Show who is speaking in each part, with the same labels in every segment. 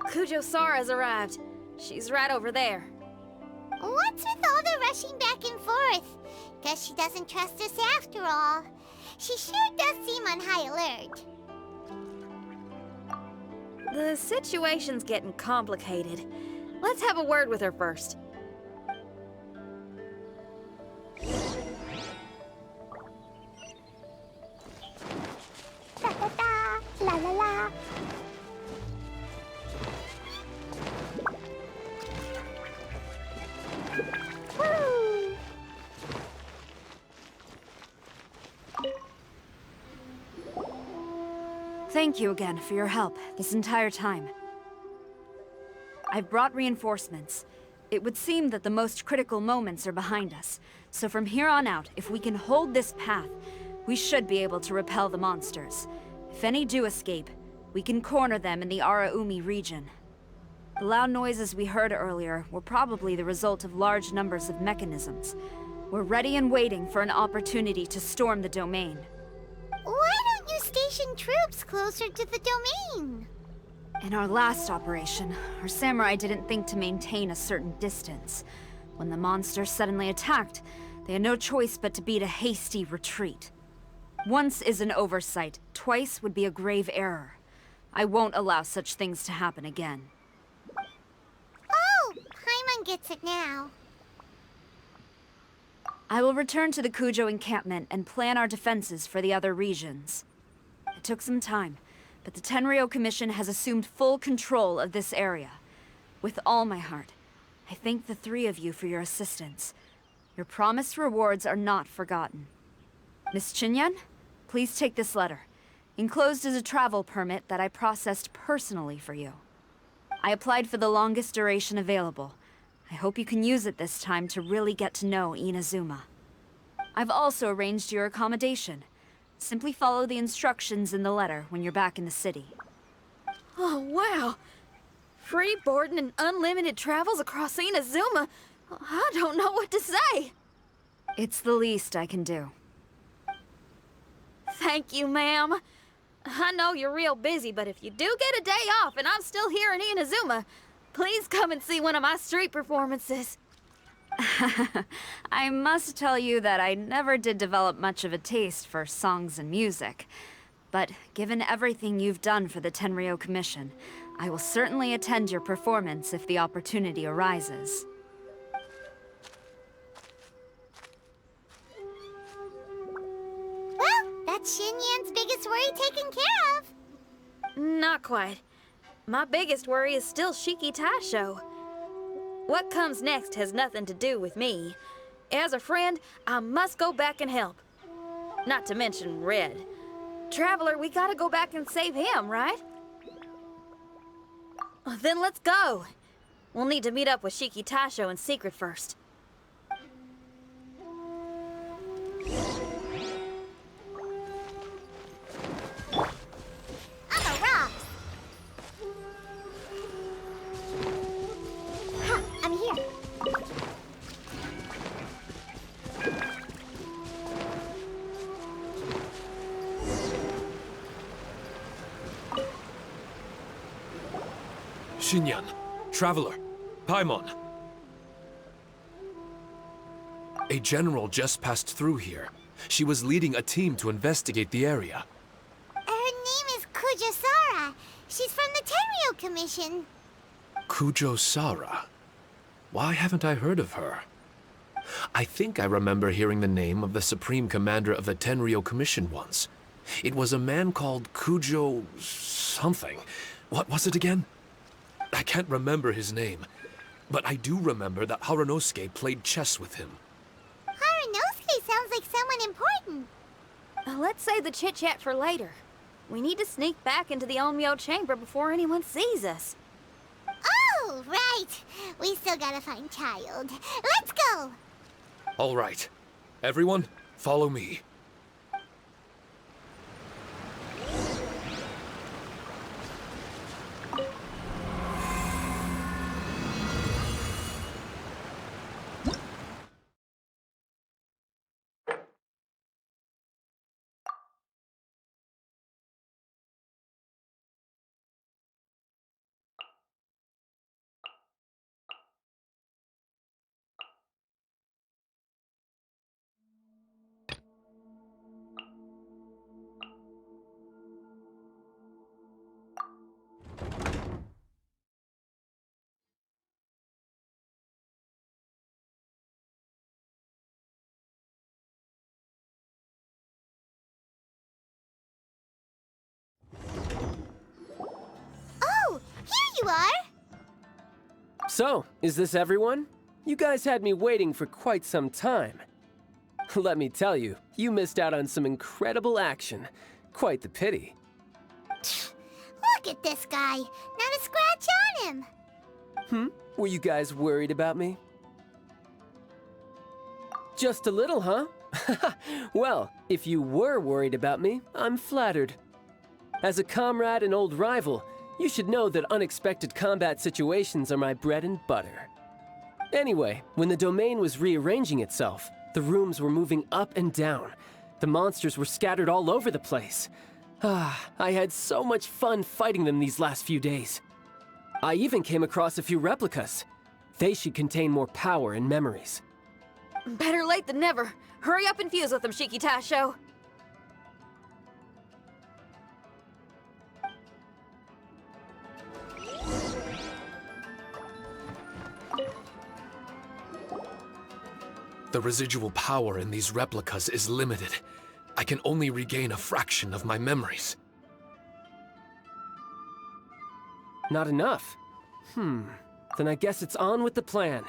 Speaker 1: Kujo Sara's arrived. She's right over there.
Speaker 2: What's with all the rushing back and forth? Guess she doesn't trust us after all. She sure does seem on high alert.
Speaker 1: The situation's getting complicated. Let's have a word with her first.
Speaker 2: Da da da, la la la. Woo!
Speaker 3: Thank you again for your help this entire time. I've brought reinforcements. It would seem that the most critical moments are behind us, so from here on out, if we can hold this path, we should be able to repel the monsters. If any do escape, we can corner them in the Araumi region. The loud noises we heard earlier were probably the result of large numbers of mechanisms. We're ready and waiting for an opportunity to storm the domain.
Speaker 2: Why don't you station troops closer to the domain?
Speaker 3: In our last operation, our samurai didn't think to maintain a certain distance. When the monster suddenly attacked, they had no choice but to beat a hasty retreat. Once is an oversight, twice would be a grave error. I won't allow such things to happen again.
Speaker 2: Oh, Paimon gets it now.
Speaker 3: I will return to the Kujo encampment and plan our defenses for the other regions. It took some time, but the Tenryou Commission has assumed full control of this area. With all my heart, I thank the three of you for your assistance. Your promised rewards are not forgotten. Miss Chinyan, please take this letter. Enclosed is a travel permit that I processed personally for you. I applied for the longest duration available. I hope you can use it this time to really get to know Inazuma. I've also arranged your accommodation. Simply follow the instructions in the letter when you're back in the city.
Speaker 1: Oh, wow. Free boarding and unlimited travels across Inazuma. I don't know what to say.
Speaker 3: It's the least I can do.
Speaker 1: Thank you, ma'am. I know you're real busy, but if you do get a day off and I'm still here in Inazuma, please come and see one of my street performances.
Speaker 3: I must tell you that I never did develop much of a taste for songs and music. But given everything you've done for the Tenryou Commission, I will certainly attend your performance if the opportunity arises.
Speaker 2: Well, that's Xinyan's biggest worry taken care of.
Speaker 1: Not quite. My biggest worry is still Shiki Taisho. What comes next has nothing to do with me. As a friend, I must go back and help. Not to mention Red. Traveler, we gotta go back and save him, right? Then let's go. We'll need to meet up with Shiki Taisho in secret first.
Speaker 2: I'm a rock. Huh, I'm here.
Speaker 4: Xinyan, Traveler, Paimon. A general just passed through here. She was leading a team to investigate the area.
Speaker 2: Her name is Kujasara. She's from the Tenryou Commission.
Speaker 4: Kujo Sara. Why haven't I heard of her? I think I remember hearing the name of the Supreme Commander of the Tenryou Commission once. It was a man called Kujo... something. What was it again? I can't remember his name, but I do remember that Haranosuke played chess with him.
Speaker 2: Haranosuke sounds like someone important.
Speaker 1: Let's save the chit-chat for later. We need to sneak back into the Onmyo chamber before anyone sees us.
Speaker 2: Oh, right. We still gotta find Child. Let's go.
Speaker 4: All right. Everyone, follow me.
Speaker 2: you are.
Speaker 5: So, is this everyone? You guys had me waiting for quite some time. Let me tell you, you missed out on some incredible action. Quite the pity.
Speaker 2: Look at this guy. Not a scratch on him.
Speaker 5: Were you guys worried about me? Just a little, huh? Well, if you were worried about me, I'm flattered. As a comrade and old rival, you should know that unexpected combat situations are my bread and butter. Anyway, when the domain was rearranging itself, the rooms were moving up and down. The monsters were scattered all over the place. I had so much fun fighting them these last few days. I even came across a few replicas. They should contain more power and memories.
Speaker 1: Better late than never. Hurry up and fuse with them, Shiki Tasho.
Speaker 4: The residual power in these replicas is limited. I can only regain a fraction of my memories.
Speaker 5: Not enough. Then I guess it's on with the plan.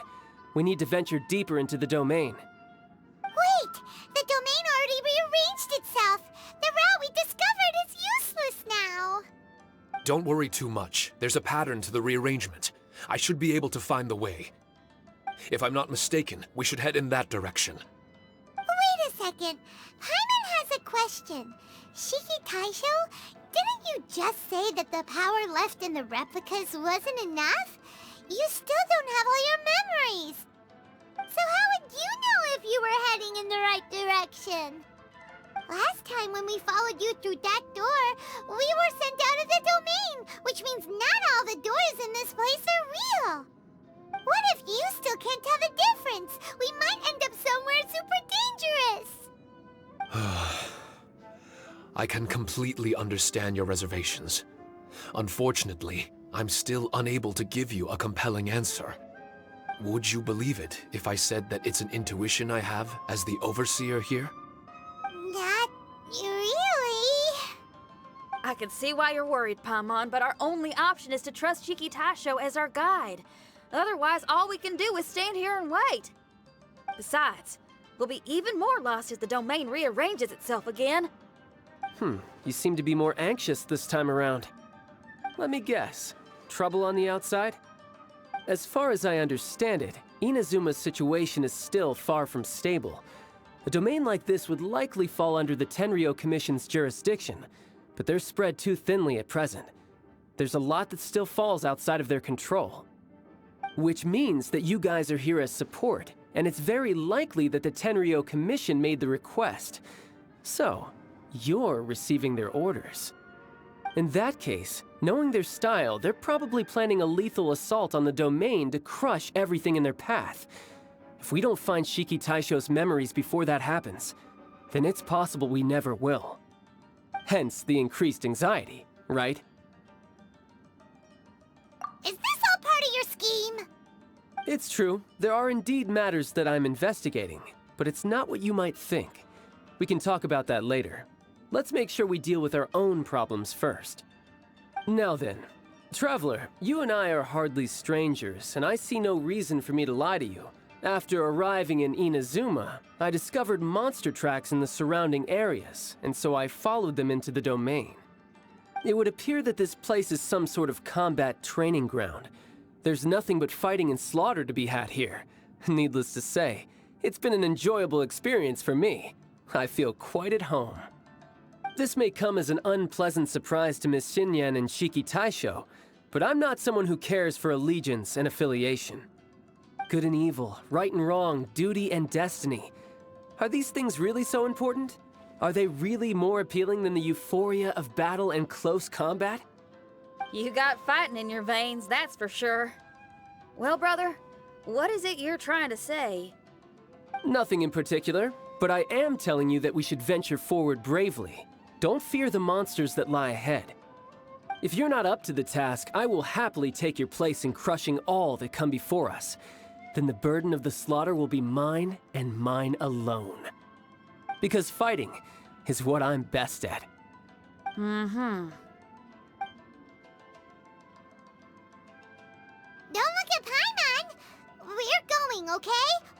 Speaker 5: We need to venture deeper into the domain.
Speaker 2: Wait! The domain already rearranged itself. The route we discovered is useless now.
Speaker 4: Don't worry too much. There's a pattern to the rearrangement. I should be able to find the way. If I'm not mistaken, we should head in that direction.
Speaker 2: Wait a second. Paimon has a question. Shiki Taisho, didn't you just say that the power left in the replicas wasn't enough? You still don't have all your memories. So how would you know if you were heading in the right direction? Last time when we followed you through that door, we were sent out of the domain, which means not all the doors in this place are real. What if you still can't tell the difference? We might end up somewhere super dangerous.
Speaker 4: I can completely understand your reservations. Unfortunately, I'm still unable to give you a compelling answer. Would you believe it if I said that it's an intuition I have as the overseer here?
Speaker 2: Not really.
Speaker 1: I can see why you're worried, Paimon, but our only option is to trust Shiki Tasho as our guide. Otherwise, all we can do is stand here and wait. Besides, we'll be even more lost if the domain rearranges itself again.
Speaker 5: You seem to be more anxious this time around. Let me guess. Trouble on the outside? As far as I understand it, Inazuma's situation is still far from stable. A domain like this would likely fall under the Tenryou Commission's jurisdiction, but they're spread too thinly at present. There's a lot that still falls outside of their control. Which means that you guys are here as support, and it's very likely that the Tenryou Commission made the request. So, you're receiving their orders. In that case, knowing their style, they're probably planning a lethal assault on the domain to crush everything in their path. If we don't find Shiki Taisho's memories before that happens, then it's possible we never will. Hence the increased anxiety, right?
Speaker 2: Is this all part of your scheme?
Speaker 5: It's true, there are indeed matters that I'm investigating, but it's not what you might think. We can talk about that later. Let's make sure we deal with our own problems first. Now then, Traveler, you and I are hardly strangers, and I see no reason for me to lie to you. After arriving in Inazuma, I discovered monster tracks in the surrounding areas, and so I followed them into the domain. It would appear that this place is some sort of combat training ground. There's nothing but fighting and slaughter to be had here. Needless to say, it's been an enjoyable experience for me. I feel quite at home. This may come as an unpleasant surprise to Miss Xinyan and Shiki Taisho, but I'm not someone who cares for allegiance and affiliation. Good and evil, right and wrong, duty and destiny. Are these things really so important? Are they really more appealing than the euphoria of battle and close combat?
Speaker 1: You got fighting in your veins, that's for sure. Well, brother, what is it you're trying to say?
Speaker 5: Nothing in particular, but I am telling you that we should venture forward bravely. Don't fear the monsters that lie ahead. If you're not up to the task, I will happily take your place in crushing all that come before us. Then the burden of the slaughter will be mine and mine alone. Because fighting is what I'm best at.
Speaker 2: okay?